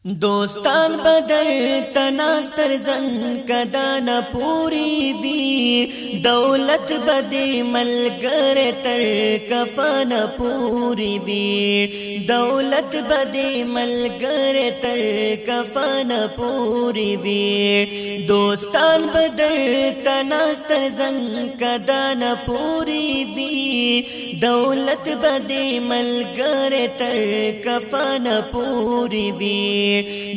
دوستان بدر تناستر زن کدانا پوری وی دولت بدی ملگر تر کفن پوری وی دولت بدی ملگر تر کفن پوری وی دوستان بدر تناستر زن کدانا پوری وی دولت بدی ملگر تر کفن پوری وی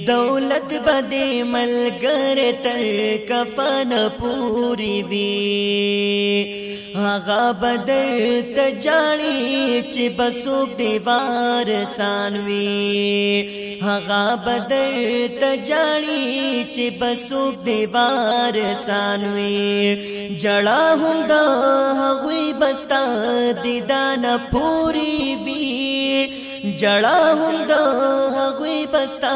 دولت بدی ملگر تر کفن پوری وی آغا بدر تجاڑی چی بسوک دیوار سانوی آغا بدر تجاڑی چی بسوک دیوار سانوی جڑا ہم دا غوی بستا دیدان پوری وی جڑا ہم دا غوی بستا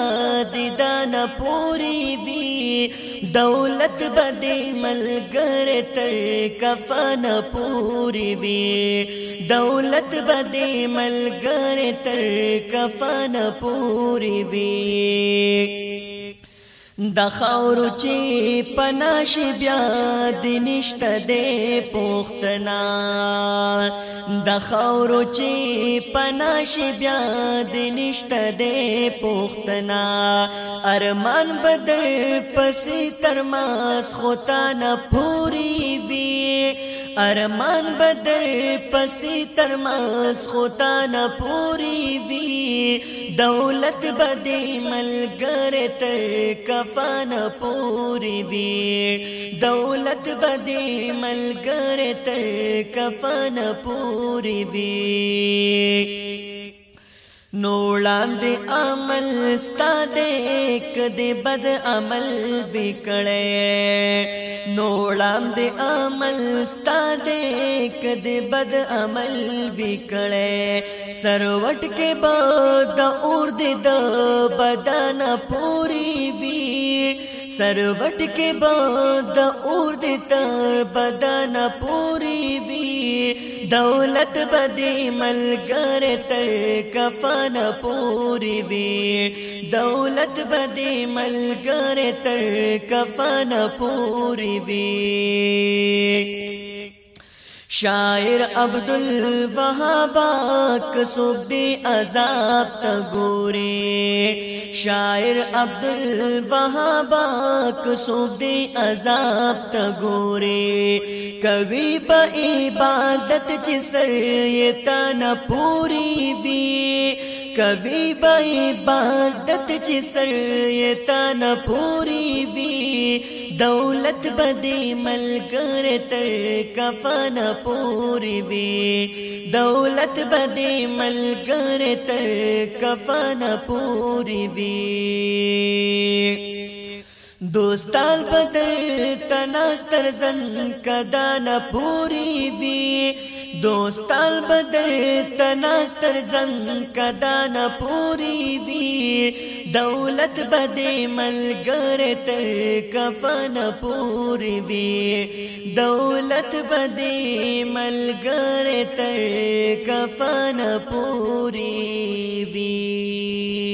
دیدان پوری وی دولت بدی ملگر تر کفن پوری وی دولت بدی ملگر تر کفن پوری وی د خاورو چې پناش بیا د نشته د پختنا د خاورو چې پناش بیا د نشته د پختنا ارمان بدر پسې ترماس خوتانه پوری وی ارمان بدر پسې ترماس خوتانه پوری وی دولت بدی ملگر تر کفن پوری وی دولت بدی ملگر تر کفن پوری وی نوڑان دے عمل ستا دے کدے بد عمل بکڑے نوڑان دے عمل ستا دے کدے بد عمل بکڑے سروٹ کے بعد اور دے دا بدن پوری وی سروٹ کے بعد اور دے تا بدن پوری وی دولت بدی ملگر تر کفن پوری وی دولت بدی ملگر تر کفن پوری وی شاعر عبدالوهاب کسوک دی عذاب تگوری شاعر عبدالوهاب کسوک دی عذاب تگوری کوي په عبادت چې سر یې تانا پوری وی کوي په عبادت چې سر یې تانا پوری وی دولت بدی ملگر تر کفن پوری وی دولت بدی ملگر تر کفن پوری وی دوستان بدر تناستر زن کدانا پوری وی دوستان بدر تناستر زن کدانا پوری وی دولت بدی ملگر تر کفن پوری وی دولت بدی ملگر تر کفن پوری وی